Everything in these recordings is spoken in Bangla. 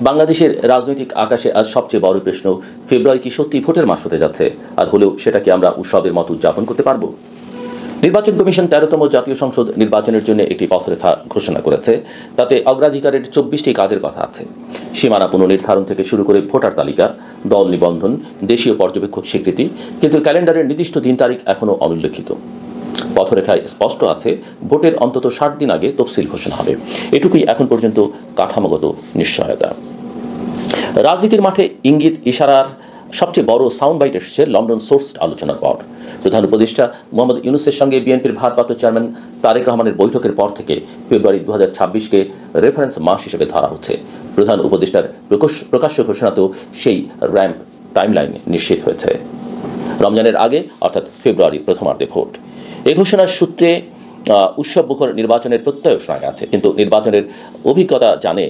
বাংলাদেশের রাজনৈতিক আকাশে আজ সবচেয়ে বড় প্রশ্ন, ফেব্রুয়ারি কি সত্যি ভোটের মাস হতে যাচ্ছে? আর হলেও সেটা কি আমরা উৎসবের মতো উদযাপন করতে পারবো? নির্বাচন কমিশন 13তম জাতীয় সংসদ নির্বাচনের জন্য একটি পথরেখা ঘোষণা করেছে। তাতে অগ্রাধিকারের 24টি কাজের কথা আছে। সীমানা পুনর্নির্ধারণ থেকে শুরু করে ভোটার তালিকা, দল নিবন্ধন, দেশীয় পর্যবেক্ষক স্বীকৃতি, কিন্তু ক্যালেন্ডারের নির্দিষ্ট দিন তারিখ এখনও অনুল্লেখিত। পথরেখায় স্পষ্ট আছে, ভোটের অন্তত 60 দিন আগে তফসিল ঘোষণা হবে। এটুকুই এখন পর্যন্ত কাঠামোগত নিশ্চয়তা। রাজনীতির মাঠে ইঙ্গিত ইশারার সবচেয়ে বড় সাউন্ড বাইট এসেছে লন্ডন সোর্স আলোচনার পর। প্রধান উপদেষ্টা মোহাম্মদ ইউনূসের সঙ্গে বিএনপির ভারপ্রাপ্ত চেয়ারম্যান তারেক রহমানের বৈঠকের পর থেকে ফেব্রুয়ারি 2026কে রেফারেন্স মাস হিসেবে ধরা হচ্ছে। প্রধান উপদেষ্টার প্রকাশ্য ঘোষণাতেও সেই র্যাম্প টাইমলাইন নিশ্চিত হয়েছে। রমজানের আগে অর্থাৎ ফেব্রুয়ারির প্রথমার্ধে ভোট। এই ঘোষণার সূত্রে উৎসবমুখর নির্বাচনের প্রত্যয় শোনা আছে, কিন্তু নির্বাচনের অভিজ্ঞতা জানে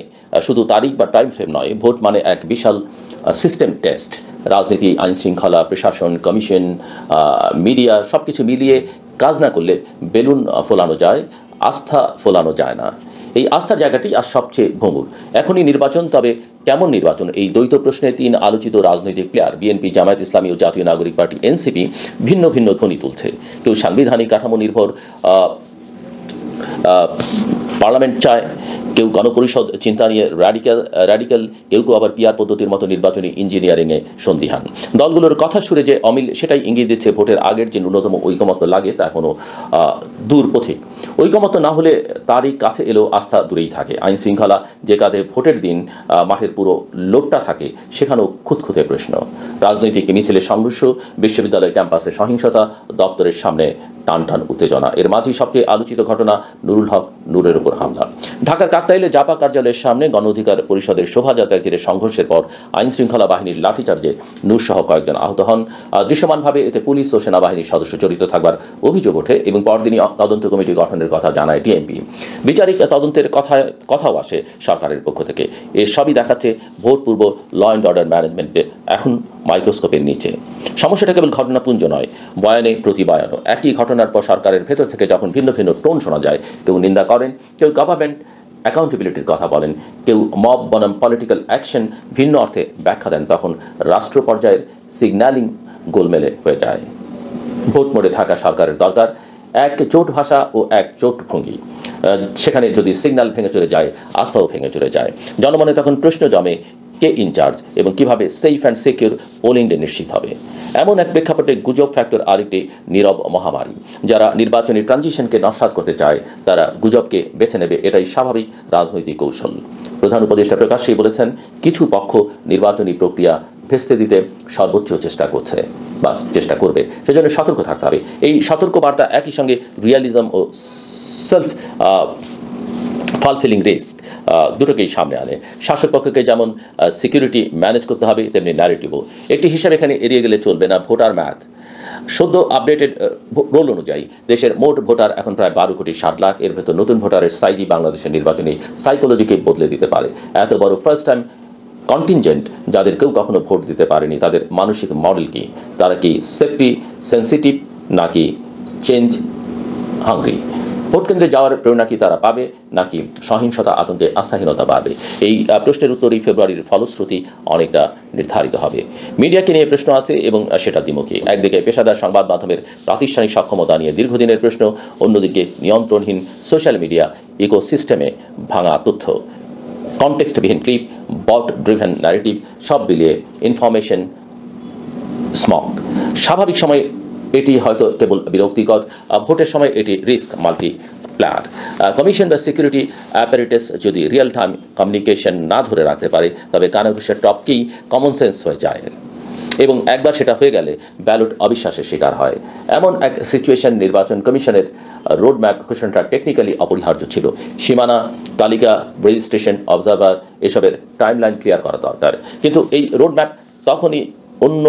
শুধু তারিখ বা টাইম ফ্রেম নয়, ভোট মানে এক বিশাল সিস্টেম টেস্ট। রাজনীতি, আইন শৃঙ্খলা, প্রশাসন, কমিশন, মিডিয়া সবকিছু মিলিয়ে কাজ না করলে বেলুন ফোলানো যায়, আস্থা ফোলানো যায় না। এই আস্থার জায়গাটি আজ সবচেয়ে ভঙ্গুর। এখনই নির্বাচন, তবে কেমন নির্বাচন? এই দ্বৈত প্রশ্নে 3 আলোচিত রাজনৈতিক প্লেয়ার বিএনপি, জামায়াত ইসলামী ও জাতীয় নাগরিক পার্টি এনসিপি ভিন্ন ভিন্ন ধ্বনি তুলছে। কেউ সাংবিধানিক কাঠামো নির্ভর পার্লামেন্ট চায়, কেউ গণপরিষদ চিন্তা নিয়ে র্যাডিক্যাল, কেউ আবার পিআর পদ্ধতির মতো নির্বাচনী ইঞ্জিনিয়ারিংয়ে সন্দিহান। দলগুলোর কথা সুরে যে অমিল, সেটাই ইঙ্গিত দিচ্ছে ভোটের আগের যে ন্যূনতম ঐকমত্য লাগে তা এখনও দূর পথিক। ঐকমত্য না হলে তারই কাছে এলেও আস্থা দূরেই থাকে। আইন শৃঙ্খলা যে কাঁধে ভোটের দিন মাঠের পুরো লোডটা থাকে, সেখানেও খুঁতখুঁতে প্রশ্ন। রাজনৈতিক মিছিলের সংঘর্ষ, বিশ্ববিদ্যালয় ক্যাম্পাসে সহিংসতা, দপ্তরের সামনে টানটান উত্তেজনা। এর মাঝেই সবচেয়ে আলোচিত ঘটনা নুরুল হক নূরের উপর হামলা। ঢাকার কাকরাইলে জাপা কার্যালয়ের সামনে গণ অধিকার পরিষদের শোভাযাত্রা ঘিরে সংঘর্ষের পর আইন শৃঙ্খলা বাহিনীর লাঠিচার্জে নূরসহ কয়েকজন আহত হন। দৃশ্যমানভাবে এতে পুলিশ ও সেনাবাহিনীর সদস্য জড়িত থাকবার অভিযোগ ওঠে এবং পরদিনই তদন্ত কমিটি গঠনের কথা জানায় ডিএমপি। বিচারিক তদন্তের কথাও আসে সরকারের পক্ষ থেকে। এর সবই দেখাচ্ছে vote Purba law and order ম্যানেজমেন্টে এখন মাইক্রোস্কোপের নিচে। সমস্যাটা কেবল ঘটনাপুঞ্জ নয়, বয়ানে প্রতিবয়ানও। একই ঘটনার পর সরকারের ভেতর থেকে যখন ভিন্ন ভিন্ন টোন শোনা যায়, কেউ নিন্দা করেন, কেউ গভর্নমেন্ট অ্যাকাউন্টেবিলিটির কথা বলেন, কেউ মব বনাম পলিটিক্যাল অ্যাকশন ভিন্ন অর্থে ব্যাখ্যা দেন, তখন রাষ্ট্র পর্যায়ের সিগন্যালিং গোলমেলে হয়ে যায়। ভোট মোডে থাকা সরকারের দরকার এক জোট ভাষা ও এক জোট ভঙ্গি। সেখানে যদি সিগন্যাল ভেঙে চলে যায়, আস্থাও ভেঙে চলে যায়। জনমনে তখন প্রশ্ন জমে, কে ইনচার্জ এবং কিভাবে safe and secure polling day নিশ্চিত হবে। এমন এক প্রেক্ষাপটে গুজব ফ্যাক্টর আরেকটি নীরব মহামারী। যারা নির্বাচনী ট্রানজিশনকে নস্যাৎ করতে চায়, তারা গুজবকে বেছে নেবে, এটাই স্বাভাবিক রাজনৈতিক কৌশল। প্রধান উপদেষ্টা প্রকাশ্যেই বলেছেন, কিছু পক্ষ নির্বাচনী প্রক্রিয়া ভেস্তে দিতে সর্বোচ্চ চেষ্টা করছে বা চেষ্টা করবে, সেজন্য সতর্ক থাকতে হবে। এই সতর্ক বার্তা একই সঙ্গে রিয়ালিজম ও সেলফ ফালফিলিং রিস্ক দুটোকেই সামনে আনে। শাসক পক্ষকে যেমন সিকিউরিটি ম্যানেজ করতে হবে, তেমনি ন্যারেটিভও। একটি হিসাব এখানে এড়িয়ে গেলে চলবে না, ভোটার ম্যাথ। সদ্য আপডেটেড রোল অনুযায়ী দেশের মোট ভোটার এখন প্রায় 12 কোটি 60 লাখ। এর ভেতর নতুন ভোটারের সাইজই বাংলাদেশের নির্বাচনী সাইকোলজিকে বদলে দিতে পারে। এত বড় ফার্স্ট টাইম কন্টিনজেন্ট যাদের কেউ কখনো ভোট দিতে পারেনি, তাদের মানসিক মডেল কি? তারা কি সেফটি সেন্সিটিভ নাকি চেঞ্জ হাংরি? ভোট কেন্দ্রে যাওয়ার প্রেরণা কি তারা পাবে, নাকি সহিংসতা, আতঙ্কে আস্থাহীনতা বাড়বে? এই প্রশ্নের উত্তরই ফেব্রুয়ারির ফলশ্রুতি অনেকটা নির্ধারিত হবে। মিডিয়াকে নিয়ে প্রশ্ন আছে এবং সেটা দ্বিমুখী। একদিকে পেশাদার সংবাদ মাধ্যমের প্রাতিষ্ঠানিক সক্ষমতা নিয়ে দীর্ঘদিনের প্রশ্ন, অন্যদিকে নিয়ন্ত্রণহীন সোশ্যাল মিডিয়া ইকোসিস্টেমে ভাঙা তথ্য, কনটেক্সটবিহীন ক্লিপ, বট ড্রিভেন ন্যারেটিভ, সব মিলিয়ে ইনফরমেশন স্মগ। স্বাভাবিক সময় এটি হয়তো কেবল বিরক্তিকর, ভোটের সময় এটি রিস্ক মাল্টিপ্লায়ার। কমিশন বা সিকিউরিটি অ্যাপারেটাস যদি রিয়েল টাইম কমিউনিকেশন না ধরে রাখতে পারে, তবে কানাঘুষের টপকেই কমন সেন্স হয়ে যায় এবং একবার সেটা হয়ে গেলে ব্যালট অবিশ্বাসের শিকার হয়। এমন এক সিচুয়েশন নির্বাচন কমিশনের রোডম্যাপ ঘোষণাটা টেকনিক্যালি অপরিহার্য ছিল। সীমানা, তালিকা, রেজিস্ট্রেশন, অবজারভার, এসবের টাইমলাইন ক্লিয়ার করা দরকার। কিন্তু এই রোডম্যাপ তখনই অন্য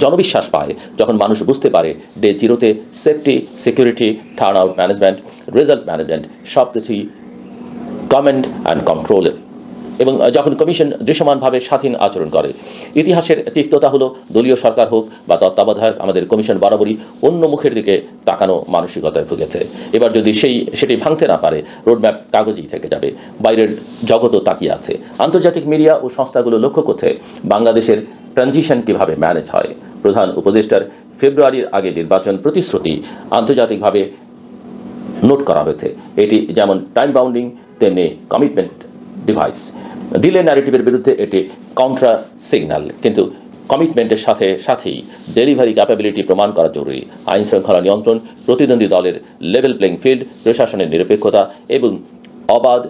জনবিশ্বাস পায় যখন মানুষ বুঝতে পারে ডে জিরোতে safety, security, turn out management, result management সব কিছুই কমান্ড অ্যান্ড কন্ট্রোলের এবং যখন কমিশন দৃশ্যমানভাবে স্বাধীন আচরণ করে। ইতিহাসের তিক্ততা হলো দলীয় সরকার হোক বা তত্ত্বাবধায়ক, আমাদের কমিশন বরাবরই অন্য মুখের দিকে তাকানো মানসিকতায় ভুগেছে। এবার যদি সেটি ভাঙতে না পারে, রোডম্যাপ কাগজেই থেকে যাবে, বাইরের জগতও তাকিয়ে আছে। আন্তর্জাতিক মিডিয়া ও সংস্থাগুলো লক্ষ্য করছে বাংলাদেশের ট্রানজিশন কীভাবে ম্যানেজ হয়। প্রধান উপদেষ্টার ফেব্রুয়ারির আগে নির্বাচন প্রতিশ্রুতি আন্তর্জাতিকভাবে নোট করা হয়েছে। এটি যেমন টাইম বাউন্ডিং তেমনি কমিটমেন্ট ডিভাইস। ডিলে ন্যারেটিভের বিরুদ্ধে এটি কন্ট্রা সিগন্যাল, কিন্তু কমিটমেন্টের সাথেই ডেলিভারি ক্যাপাবিলিটি প্রমাণ করা জরুরি। আইন শৃঙ্খলা নিয়ন্ত্রণ, প্রতিদ্বন্দ্বী দলের লেভেল প্লেইং ফিল্ড, প্রশাসনের নিরপেক্ষতা এবং অবাধ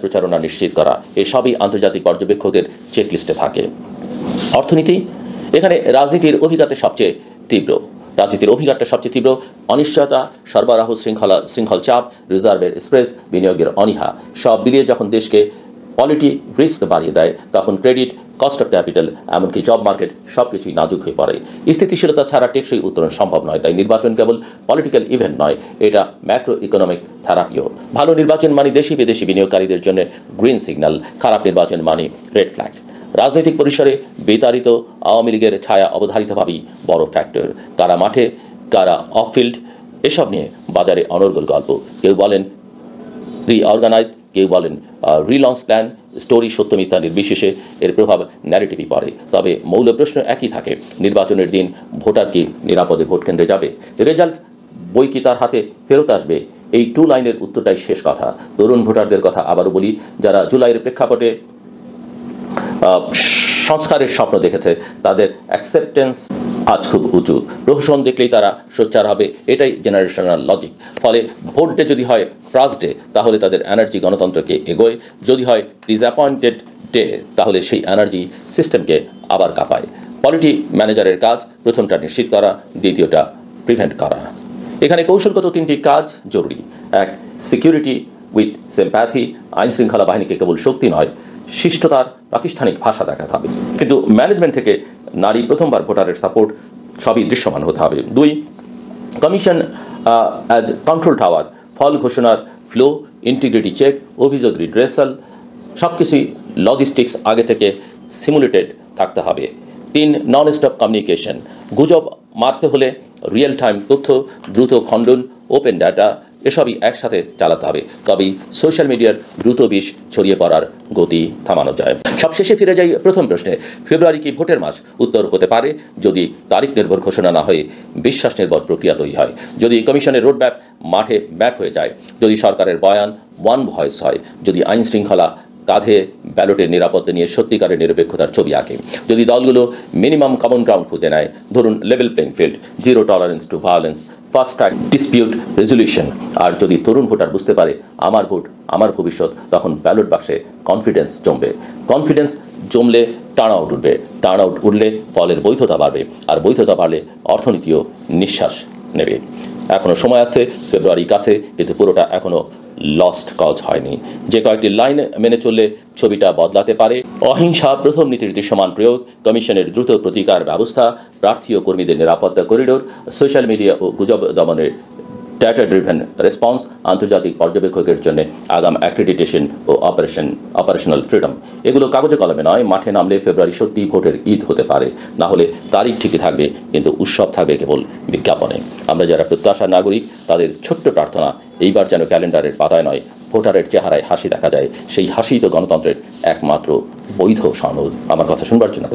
প্রচারণা নিশ্চিত করা, এসবই আন্তর্জাতিক পর্যবেক্ষকদের চেকলিস্টে থাকে। অর্থনীতি, এখানে রাজনীতির অভিঘাতটা সবচেয়ে তীব্র। অনিশ্চয়তা, সরবরাহ শৃঙ্খল চাপ, রিজার্ভের স্ট্রেস, বিনিয়োগের অনীহা, সব মিলিয়ে যখন দেশকে পলিটি রিস্ক বাড়িয়ে দেয়, তখন ক্রেডিট, কস্ট অফ ক্যাপিটাল, এমনকি জব মার্কেট সবকিছুই নাজুক হয়ে পড়ে। স্থিতিশীলতা ছাড়া টেকসই উত্তরণ সম্ভব নয়। তাই নির্বাচন কেবল পলিটিক্যাল ইভেন্ট নয়, এটা ম্যাক্রো ইকোনমিক থেরাপিও। ভালো নির্বাচন মানে দেশি বিদেশি বিনিয়োগকারীদের জন্য গ্রিন সিগন্যাল, খারাপ নির্বাচন মানে রেড ফ্ল্যাগ। রাজনৈতিক পরিসরে বিতাড়িত আওয়ামী লীগের ছায়া অবধারিতভাবেই বড় ফ্যাক্টর। কারা মাঠে, কারা অফফিল্ড, এসব নিয়ে বাজারে অনর্গল গল্প। কেউ বলেন রিঅর্গানাইজড, কেউ বলেন রিলঞ্চ প্ল্যান। স্টোরি সত্য মিথ্যা নির্বিশেষে এর প্রভাব ন্যারেটিভই পড়ে। তবে মৌল প্রশ্ন একই থাকে, নির্বাচনের দিন ভোটার কি নিরাপদে ভোট কেন্দ্রে যাবে? রেজাল্ট বই কি তার হাতে ফেরত আসবে? এই 2 লাইনের উত্তরটাই শেষ কথা। তরুণ ভোটারদের কথা আবারও বলি, যারা জুলাইয়ের প্রেক্ষাপটে সংস্কারের স্বপ্ন দেখেছে, তাদের অ্যাকসেপ্টেন্স আজ খুব উঁচু। প্রহসন দেখলেই তারা সোচ্চার হবে, এটাই জেনারেশনাল লজিক। ফলে ভোট ডে যদি হয় ফার্স্ট ডে, তাহলে তাদের এনার্জি গণতন্ত্রকে এগোয়। যদি হয় ডিসঅ্যাপয়েন্টেড ডে, তাহলে সেই এনার্জি সিস্টেমকে আবার কাঁপায়। পলিটি ম্যানেজারের কাজ প্রথমটা নিশ্চিত করা, দ্বিতীয়টা প্রিভেন্ট করা। এখানে কৌশলগত 3টি কাজ জরুরি। 1, সিকিউরিটি উইথ সিম্প্যাথি। আইন শৃঙ্খলা বাহিনীকে কেবল শক্তি নয়, শিষ্টতার প্রাতিষ্ঠানিক ভাষা দেখাতে হবে। কিন্তু ম্যানেজমেন্ট থেকে নারী, প্রথমবার ভোটারের সাপোর্ট, সবই দৃশ্যমান হতে হবে। 2, কমিশন অ্যাজ কন্ট্রোল টাওয়ার। ফল ঘোষণার ফ্লো, ইন্টিগ্রিটি চেক, অভিযোগ রিড্রেসাল, সব কিছুই লজিস্টিক্স আগে থেকে সিমুলেটেড থাকতে হবে। 3, নন স্টপ কমিউনিকেশন। গুজব মারতে হলে রিয়েল টাইম তথ্য, দ্রুত খণ্ডন, ওপেন ডাটা, এসবই একসাথে চালাতে হবে। তবেই সোশ্যাল মিডিয়ার দ্রুত বিষ ছড়িয়ে পড়ার গতি থামানো যায়। সবশেষে ফিরে যাই প্রথম প্রশ্নে, ফেব্রুয়ারি কি ভোটের মাস? উত্তর হতে পারে, যদি তারিখ নির্ভর ঘোষণা না হয়ে বিশ্বাস নির্ভর প্রক্রিয়া তৈরি হয়, যদি কমিশনের রোডম্যাপ মাঠে ম্যাপ হয়ে যায়, যদি সরকারের বয়ান ওয়ান ভয়েস হয়, যদি আইন শৃঙ্খলা কাঁধে ব্যালটের নিরাপত্তা নিয়ে সত্যিকারের নিরপেক্ষতার ছবি আঁকে, যদি দলগুলো মিনিমাম কমন গ্রাউন্ড খুঁজে নেয়, ধরুন level playing field, zero tolerance to violence, fast track dispute resolution, আর যদি তরুণ ভোটার বুঝতে পারে আমার ভোট আমার ভবিষ্যৎ, তখন ব্যালট বাক্সে কনফিডেন্স জমবে। কনফিডেন্স জমলে টার্ন আউট উঠবে, টার্ন আউট উঠলে ফলের বৈধতা বাড়বে, আর বৈধতা বাড়লে অর্থনীতিও নিঃশ্বাস নেবে। এখনও সময় আছে, ফেব্রুয়ারি কাছে, কিন্তু পুরোটা এখনও লস্ট কজ হয়নি। যে কয়েকটি লাইন মেনে চললে ছবিটা বদলাতে পারে। অহিংসা প্রথম নীতির দৃশ্যমান প্রয়োগ, কমিশনের দ্রুত প্রতিকার ব্যবস্থা, প্রার্থী ও কর্মীদের নিরাপত্তা করিডোর, সোশ্যাল মিডিয়া ও গুজব দমনের ডেটা ড্রিভেন রেসপন্স, আন্তর্জাতিক পর্যবেক্ষকের জন্য আগাম অ্যাক্রেডিটেশন ও অপারেশনাল ফ্রিডম। এগুলো কাগজে কলমে নয়, মাঠে নামলে ফেব্রুয়ারি সত্যি ভোটের ঈদ হতে পারে। না হলে তারিখ ঠিকই থাকবে, কিন্তু উৎসব থাকবে কেবল বিজ্ঞাপনে। আমরা যারা প্রত্যাশার নাগরিক, তাদের ছোট্ট প্রার্থনা, এইবার যেন ক্যালেন্ডারের পাতায় নয়, ভোটারের চেহারায় হাসি দেখা যায়। সেই হাসি তো গণতন্ত্রের একমাত্র বৈধ সনদ। আমার কথা শুনবার জন্য